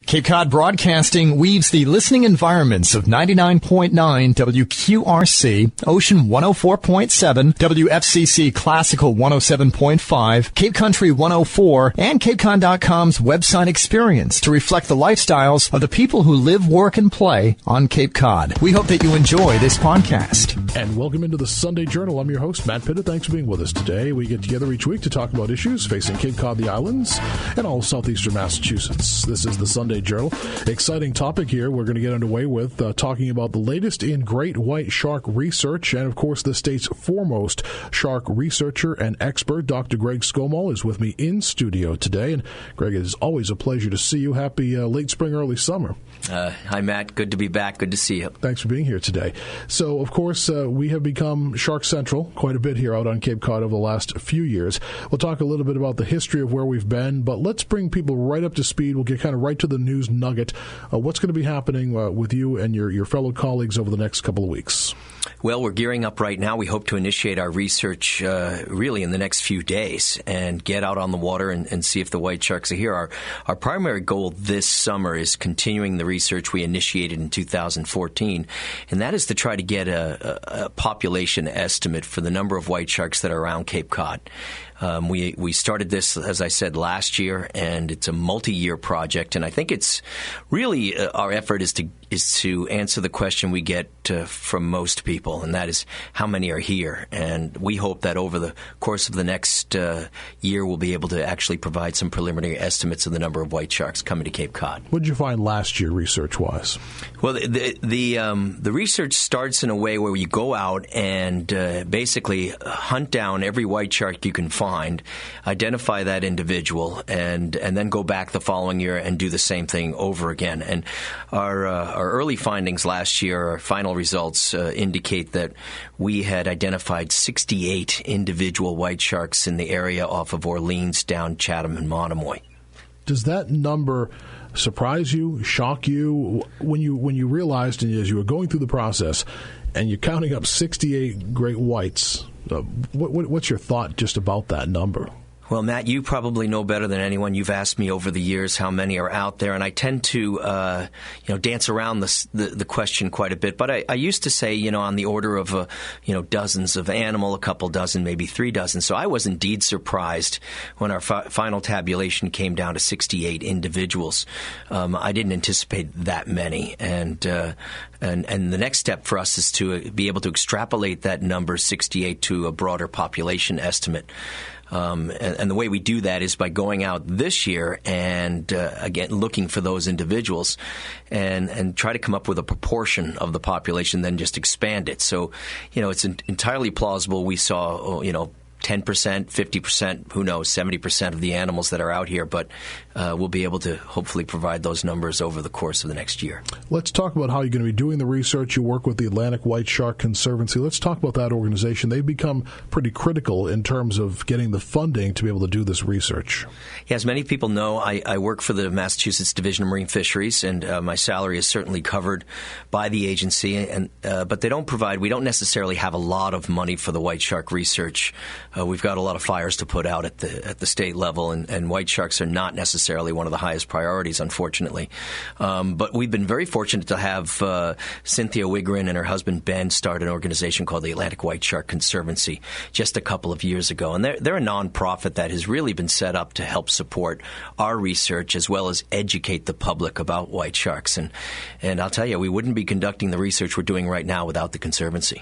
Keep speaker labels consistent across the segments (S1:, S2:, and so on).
S1: Cape Cod Broadcasting weaves the listening environments of 99.9 WQRC, Ocean 104.7, WFCC Classical 107.5, Cape Country 104, and CapeCon.com's website experience to reflect the lifestyles of the people who live, work, and play on Cape Cod. We hope that you enjoy this podcast.
S2: And welcome into the Sunday Journal. I'm your host, Matt Pitta. Thanks for being with us today. We get together each week to talk about issues facing Cape Cod, the islands, and all of southeastern Massachusetts. This is the Sunday Journal. Exciting topic here we're going to get underway with talking about the latest in great white shark research. And, of course, the state's foremost shark researcher and expert, Dr. Greg Skomal, is with me in studio today. And, Greg, it is always a pleasure to see you. Happy late spring, early summer.
S3: Hi, Matt. Good to be back. Good to see you.
S2: Thanks for being here today. So, of course, we have become Shark Central quite a bit here out on Cape Cod over the last few years. We'll talk a little bit about the history of where we've been, but let's bring people right up to speed. We'll get kind of right to the news nugget. What's going to be happening with you and your fellow colleagues over the next couple of weeks?
S3: Well, we're gearing up right now. We hope to initiate our research really in the next few days and get out on the water and see if the white sharks are here. Our primary goal this summer is continuing the research we initiated in 2014, and that is to try to get a population estimate for the number of white sharks that are around Cape Cod. We started this, as I said, last year, and it's a multi-year project. And I think it's really our effort is to answer the question we get from most people, and that is how many are here. And we hope that over the course of the next year, we'll be able to actually provide some preliminary estimates of the number of white sharks coming to Cape Cod.
S2: What did you find last year, research-wise?
S3: Well, the research starts in a way where you go out and basically hunt down every white shark you can find, identify that individual, and then go back the following year and do the same thing over again. And our early findings last year, our final results indicate that we had identified 68 individual white sharks in the area off of Orleans down Chatham and Monomoy.
S2: Does that number surprise you, shock you, when you realized, and as you were going through the process, and you're counting up 68 great whites? What's your thought just about that number?
S3: Well, Matt, you probably know better than anyone. You've asked me over the years how many are out there, and I tend to, dance around the question quite a bit. But I used to say, on the order of, dozens of animal, a couple dozen, maybe 3 dozen. So I was indeed surprised when our final tabulation came down to 68 individuals. I didn't anticipate that many, and the next step for us is to be able to extrapolate that number 68 to a broader population estimate. And the way we do that is by going out this year and, again, looking for those individuals and try to come up with a proportion of the population, then just expand it. So, it's entirely plausible we saw, 10%, 50%, who knows, 70% of the animals that are out here, but we'll be able to hopefully provide those numbers over the course of the next year.
S2: Let's talk about how you're going to be doing the research. You work with the Atlantic White Shark Conservancy. Let's talk about that organization. They've become pretty critical in terms of getting the funding to be able to do this research.
S3: Yeah, as many people know, I work for the Massachusetts Division of Marine Fisheries, and my salary is certainly covered by the agency. But we don't necessarily have a lot of money for the white shark research. We've got a lot of fires to put out at the state level, and white sharks are not necessarily one of the highest priorities, unfortunately. But we've been very fortunate to have Cynthia Wigrin and her husband Ben start an organization called the Atlantic White Shark Conservancy just a couple of years ago. And they're a nonprofit that has really been set up to help support our research as well as educate the public about white sharks. And I'll tell you, we wouldn't be conducting the research we're doing right now without the Conservancy.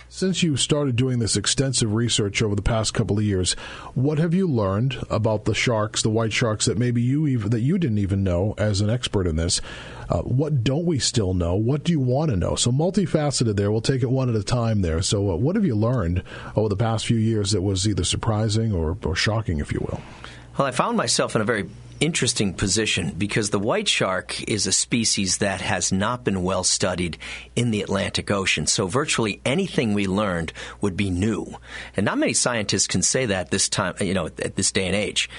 S2: Since you started doing this extensive research over the past couple of years, what have you learned about the sharks, the white sharks, that maybe you didn't even know as an expert in this? What don't we still know? What do you want to know? So multifaceted there. We'll take it one at a time there. So what have you learned over the past few years that was either surprising or shocking, if you will?
S3: Well, I found myself in a very interesting position because the white shark is a species that has not been well studied in the Atlantic Ocean. So virtually anything we learned would be new. And not many scientists can say that this time, at this day and age.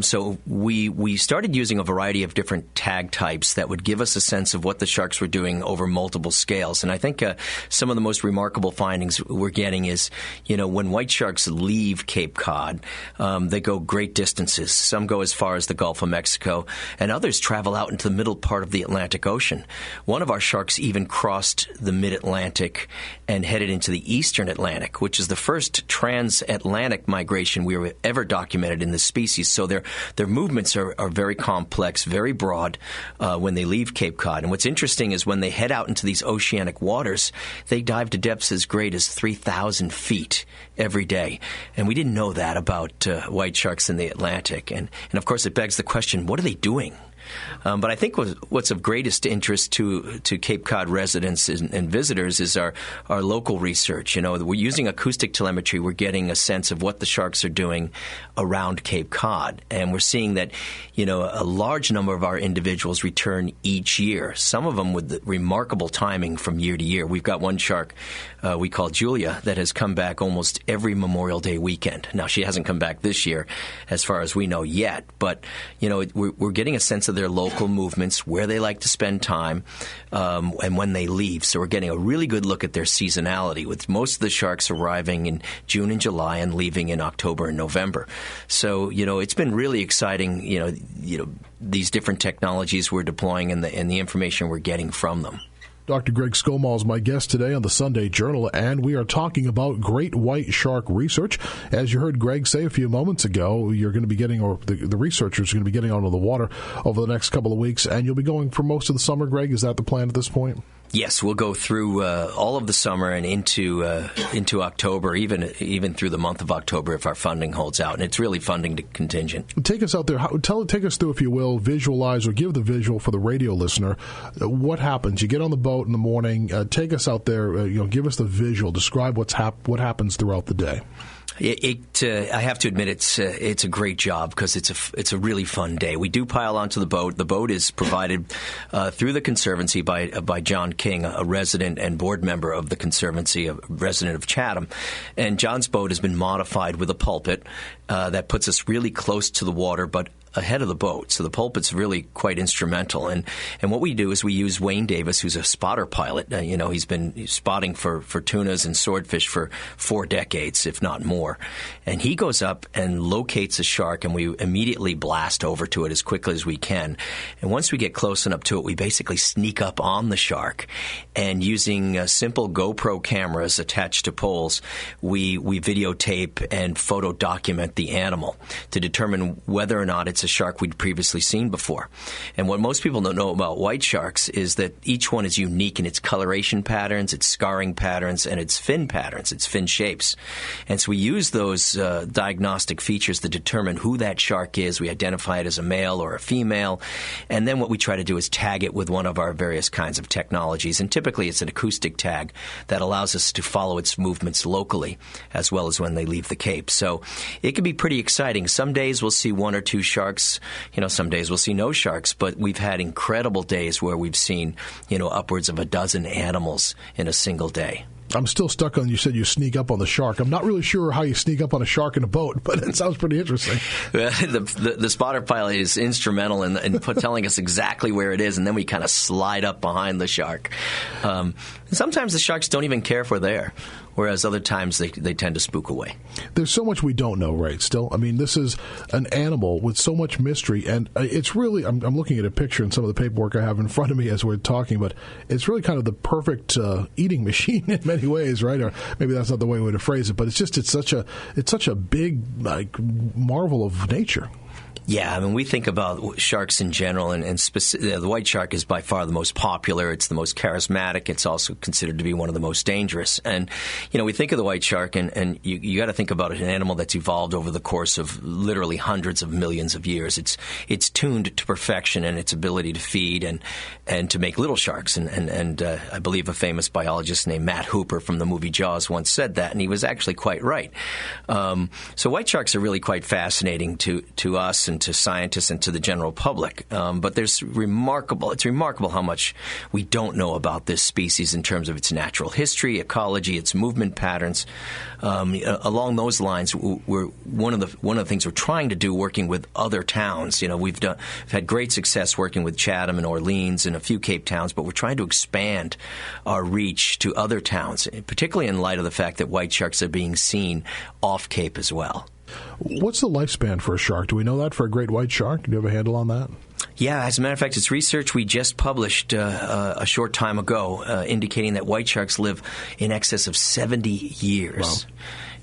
S3: So we started using a variety of different tag types that would give us a sense of what the sharks were doing over multiple scales. And I think some of the most remarkable findings we're getting is, when white sharks leave Cape Cod, they go great distances. Some go as far as the Gulf Gulf of Mexico, and others travel out into the middle part of the Atlantic Ocean. One of our sharks even crossed the mid-Atlantic and headed into the eastern Atlantic, which is the first transatlantic migration we were ever documented in this species. So their movements are very complex, very broad when they leave Cape Cod. And what's interesting is when they head out into these oceanic waters, they dive to depths as great as 3,000 feet every day. And we didn't know that about white sharks in the Atlantic. And of course, it begs the question, what are they doing? But I think what's of greatest interest to Cape Cod residents and visitors is our local research. We're using acoustic telemetry. We're getting a sense of what the sharks are doing around Cape Cod. And we're seeing that, a large number of our individuals return each year, some of them with remarkable timing from year to year. We've got one shark we call Julia that has come back almost every Memorial Day weekend. Now, she hasn't come back this year, as far as we know yet. But, we're getting a sense of their local movements, where they like to spend time, and when they leave. So we're getting a really good look at their seasonality, with most of the sharks arriving in June and July and leaving in October and November. So, it's been really exciting, these different technologies we're deploying and the information we're getting from them.
S2: Dr. Greg Skomal is my guest today on the Sunday Journal, and we are talking about great white shark research. As you heard Greg say a few moments ago, you're going to be getting, or the researchers are going to be getting onto the water over the next couple of weeks, and you'll be going for most of the summer, Greg. Is that the plan at this point?
S3: Yes, we'll go through all of the summer and into October, even through the month of October if our funding holds out, and it's really funding contingent.
S2: Take us out there. Take us through, if you will, visualize or give the visual for the radio listener. What happens? You get on the boat in the morning. Take us out there. Give us the visual. Describe what happens throughout the day.
S3: I have to admit it's a great job because it's a really fun day. We do pile onto the boat. The boat is provided through the Conservancy by John King, a resident and board member of the Conservancy, a resident of Chatham. And John's boat has been modified with a pulpit that puts us really close to the water, but ahead of the boat. So the pulpit's really quite instrumental. And what we do is we use Wayne Davis, who's a spotter pilot. He's been spotting for tunas and swordfish for 4 decades, if not more. And he goes up and locates a shark, and we immediately blast over to it as quickly as we can. And once we get close enough to it, we basically sneak up on the shark. And using simple GoPro cameras attached to poles, we videotape and photo document the animal to determine whether or not it's a shark we'd previously seen before. And what most people don't know about white sharks is that each one is unique in its coloration patterns, its scarring patterns, and its fin patterns, its fin shapes. And so we use those diagnostic features to determine who that shark is. We identify it as a male or a female. And then what we try to do is tag it with one of our various kinds of technologies. And typically it's an acoustic tag that allows us to follow its movements locally as well as when they leave the Cape. So it can be pretty exciting. Some days we'll see 1 or 2 sharks. Some days we'll see no sharks, but we've had incredible days where we've seen, upwards of a dozen animals in a single day.
S2: I'm still stuck on, you said you sneak up on the shark. I'm not really sure how you sneak up on a shark in a boat, but it sounds pretty interesting.
S3: The spotter pilot is instrumental in telling us exactly where it is, and then we kind of slide up behind the shark. Sometimes the sharks don't even care if we're there, whereas other times they tend to spook away.
S2: There's so much we don't know, right, still? I mean, this is an animal with so much mystery, and it's really, I'm looking at a picture and some of the paperwork I have in front of me as we're talking, but it's really kind of the perfect eating machine in many ways, right? Or maybe that's not the way we would phrase it, but it's such a big marvel of nature.
S3: Yeah, I mean, we think about sharks in general, and the white shark is by far the most popular. It's the most charismatic. It's also considered to be one of the most dangerous. And, we think of the white shark, and you got to think about it, an animal that's evolved over the course of literally hundreds of millions of years. It's tuned to perfection in its ability to feed and to make little sharks. And I believe a famous biologist named Matt Hooper from the movie Jaws once said that, and he was actually quite right. So white sharks are really quite fascinating to us and to scientists and to the general public. But it's remarkable how much we don't know about this species in terms of its natural history, ecology, its movement patterns. Along those lines, one of the things we're trying to do, working with other towns. We've had great success working with Chatham and Orleans and a few Cape towns, but we're trying to expand our reach to other towns, particularly in light of the fact that white sharks are being seen off Cape as well.
S2: What's the lifespan for a shark? Do we know that for a great white shark? Do you have a handle on that?
S3: Yeah, as a matter of fact, it's research we just published a short time ago indicating that white sharks live in excess of 70 years. Wow.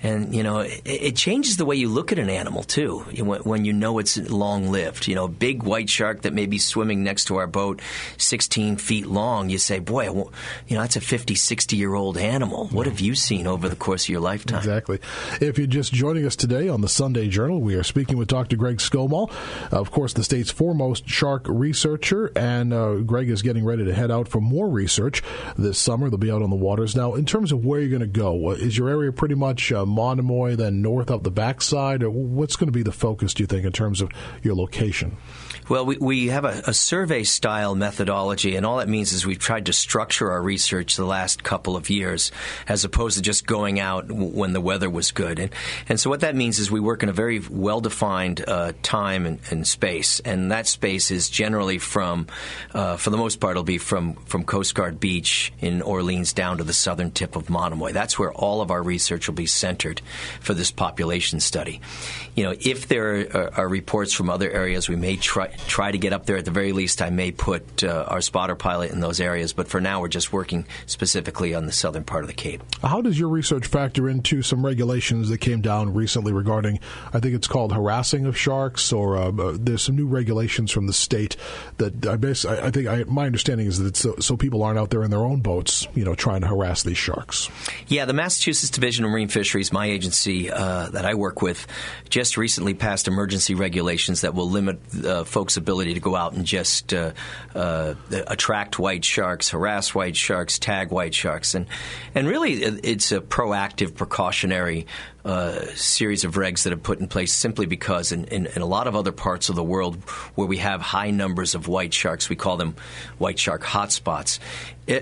S3: And, it changes the way you look at an animal, too, when you know it's long-lived. A big white shark that may be swimming next to our boat 16 feet long, you say, boy, that's a 50, 60-year-old animal. What have you seen over the course of your lifetime?
S2: Exactly. If you're just joining us today on the Sunday Journal, we are speaking with Dr. Greg Skomal, of course, the state's foremost shark researcher, and Greg is getting ready to head out for more research this summer. They'll be out on the waters. Now, in terms of where you're going to go, is your area pretty much Monomoy, then north up the backside, or what's going to be the focus, do you think, in terms of your location?
S3: Well, we have a survey-style methodology, and all that means is we've tried to structure our research the last couple of years as opposed to just going out when the weather was good. And so what that means is we work in a very well-defined time and space, and that space is generally from, for the most part, it'll be from Coast Guard Beach in Orleans down to the southern tip of Monomoy. That's where all of our research will be centered for this population study. If there are reports from other areas, we may try to get up there. At the very least, I may put our spotter pilot in those areas. But for now, we're just working specifically on the southern part of the Cape. How
S2: does your research factor into some regulations that came down recently regarding, I think it's called harassing of sharks, or there's some new regulations from the state that I think my understanding is that it's so people aren't out there in their own boats, trying to harass these sharks.
S3: Yeah, the Massachusetts Division of Marine Fisheries, my agency that I work with, just recently passed emergency regulations that will limit folks' ability to go out and just attract white sharks, harass white sharks, tag white sharks. And really, it's a proactive, precautionary series of regs that are put in place simply because in a lot of other parts of the world where we have high numbers of white sharks, we call them white shark hotspots,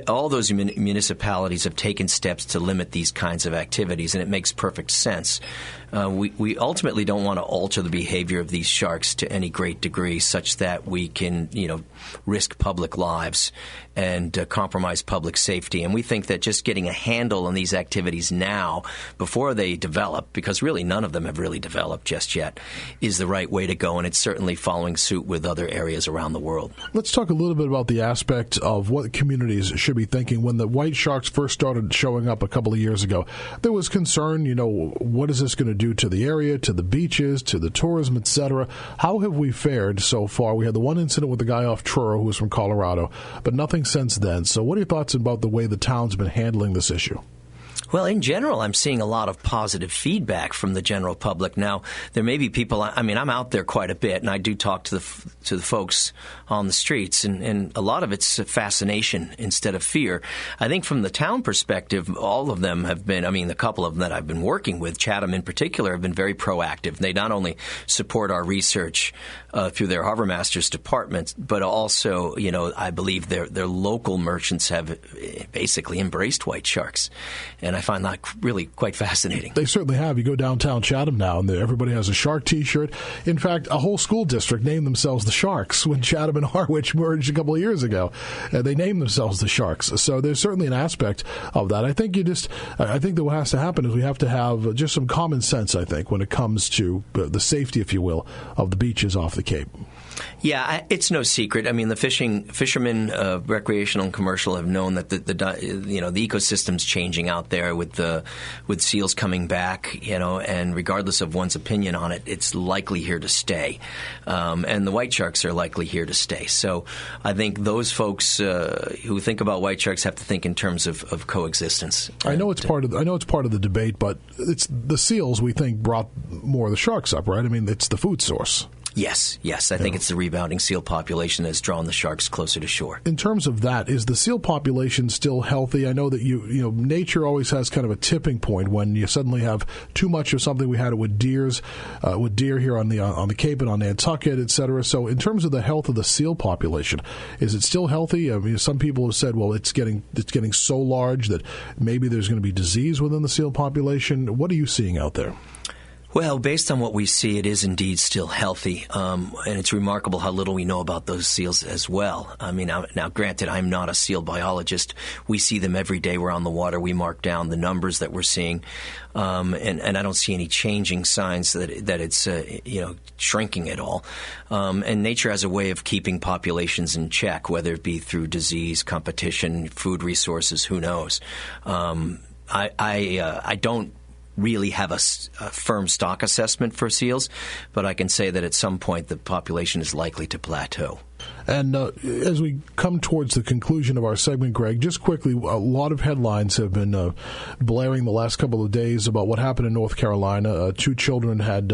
S3: all those municipalities have taken steps to limit these kinds of activities, and it makes perfect sense. We ultimately don't want to alter the behavior of these sharks to any great degree such that we can, risk public lives and compromise public safety. And we think that just getting a handle on these activities now, before they develop, because really none of them have really developed just yet, is the right way to go. And it's certainly following suit with other areas around the world.
S2: Let's talk a little bit about the aspect of what communities should be thinking. When the white sharks first started showing up a couple of years ago, there was concern, what is this going to do to the area, to the beaches, to the tourism, etc. How have we fared so far? We had the one incident with the guy off Truro who was from Colorado, but nothing since then. So what are your thoughts about the way the town's been handling this issue?
S3: Well, in general, I'm seeing a lot of positive feedback from the general public. Now, there may be people, I'm out there quite a bit, and I do talk to the folks on the streets, and a lot of it's fascination instead of fear. I think from the town perspective, all of them have been, the couple of them that I've been working with, Chatham in particular, have been very proactive. They not only support our research through their harbor master's department, but also, I believe their local merchants have basically embraced white sharks. And I find that really quite fascinating.
S2: They certainly have. You go downtown Chatham now, and everybody has a shark T-shirt. In fact, a whole school district named themselves the Sharks when Chatham and Harwich merged a couple of years ago. They named themselves the Sharks. So there's certainly an aspect of that. I think that what has to happen is we have to have just some common sense, I think, when it comes to the safety, if you will, of the beaches off the Cape.
S3: Yeah, it's no secret. The fishermen, recreational and commercial, have known that the ecosystem's changing out there with seals coming back. And regardless of one's opinion on it, it's likely here to stay. And the white sharks are likely here to stay. So I think those folks who think about white sharks have to think in terms of coexistence.
S2: I know it's part of the debate, but it's the seals we think brought more of the sharks up, right? It's the food source.
S3: Yes. I think it's the rebounding seal population that has drawn the sharks closer to shore.
S2: In terms of that, is the seal population still healthy? I know that nature always has kind of a tipping point when you suddenly have too much of something. We had it with deer here on the Cape and on Nantucket, et cetera. So in terms of the health of the seal population, is it still healthy? Some people have said, well, it's getting so large that maybe there's going to be disease within the seal population. What are you seeing out there?
S3: Well, based on what we see, it is indeed still healthy, and it's remarkable how little we know about those seals as well. I mean, now granted, I'm not a seal biologist. We see them every day. We're on the water. We mark down the numbers that we're seeing, and I don't see any changing signs that it's shrinking at all. And nature has a way of keeping populations in check, whether it be through disease, competition, food resources. Who knows? I don't really have a firm stock assessment for seals, but I can say that at some point the population is likely to plateau.
S2: And as we come towards the conclusion of our segment, Greg, just quickly, a lot of headlines have been blaring the last couple of days about what happened in North Carolina. 2 children had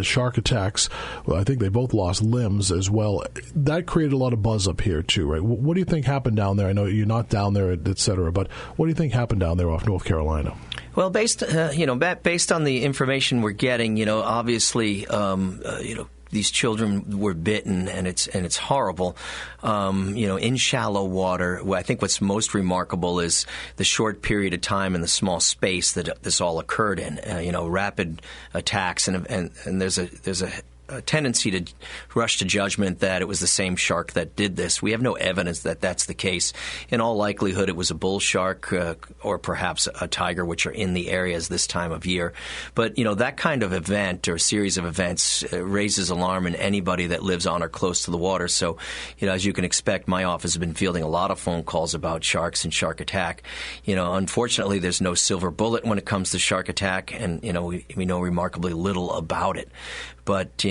S2: shark attacks. Well, I think they both lost limbs as well. That created a lot of buzz up here, too, right? What do you think happened down there? I know you're not down there, et cetera, but what do you think happened down there off North Carolina?
S3: Well, based on the information we're getting, obviously, these children were bitten, and it's horrible. In shallow water, I think what's most remarkable is the short period of time and the small space that this all occurred in. Rapid attacks, and there's a tendency to rush to judgment that it was the same shark that did this. We have no evidence that that's the case. In all likelihood, it was a bull shark or perhaps a tiger, which are in the areas this time of year. But, that kind of event or series of events raises alarm in anybody that lives on or close to the water. So, as you can expect, my office has been fielding a lot of phone calls about sharks and shark attack. Unfortunately, there's no silver bullet when it comes to shark attack, and, we know remarkably little about it. But,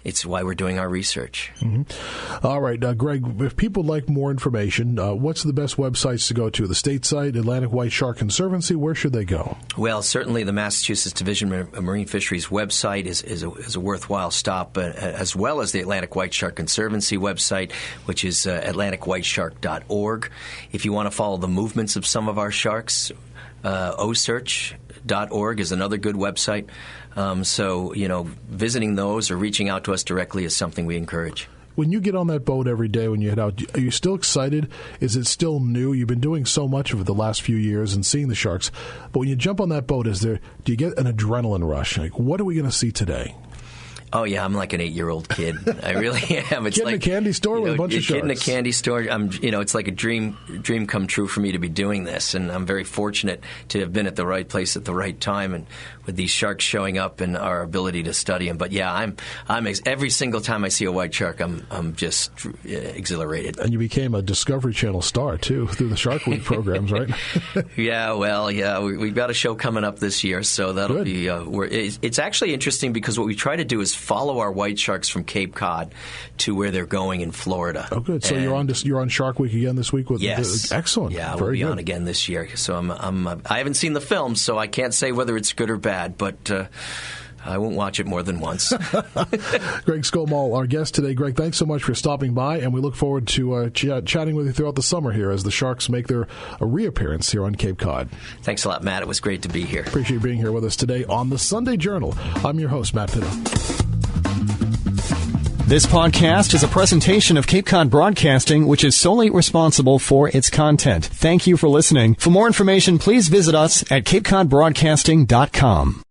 S3: it's why we're doing our research.
S2: Mm-hmm. All right, Greg, if people would like more information, what's the best websites to go to? The state site, Atlantic White Shark Conservancy, where should they go? Well,
S3: certainly the Massachusetts Division of Marine Fisheries website is a worthwhile stop, as well as the Atlantic White Shark Conservancy website, which is atlanticwhiteshark.org. If you want to follow the movements of some of our sharks, TShirts.org is another good website. So, visiting those or reaching out to us directly is something we encourage.
S2: When you get on that boat every day when you head out, are you still excited? Is it still new? You've been doing so much of it the last few years and seeing the sharks. But when you jump on that boat, do you get an adrenaline rush? Like, what are we going to see today?
S3: Oh, yeah, I'm like an 8-year-old kid. I really am. It's
S2: like a candy store with a bunch of sharks.
S3: In a candy store. It's like a dream come true for me to be doing this, and I'm very fortunate to have been at the right place at the right time, and with these sharks showing up and our ability to study them. But yeah, I'm every single time I see a white shark, I'm just exhilarated. And you became a Discovery Channel star too through the Shark Week programs, right? Yeah, we've got a show coming up this year, so that'll be. It's actually interesting because what we try to do is follow our white sharks from Cape Cod to where they're going in Florida. Oh, good. So you're on Shark Week again this week with excellent. Yeah, we'll be on again this year. So I haven't seen the film, so I can't say whether it's good or bad, but I won't watch it more than once. Greg Skomal, our guest today. Greg, thanks so much for stopping by, and we look forward to chatting with you throughout the summer here as the sharks make their reappearance here on Cape Cod. Thanks a lot, Matt. It was great to be here. Appreciate you being here with us today on the Sunday Journal. I'm your host, Matt Pitto.
S1: This podcast is a presentation of Cape Cod Broadcasting, which is solely responsible for its content. Thank you for listening. For more information, please visit us at capecodbroadcasting.com.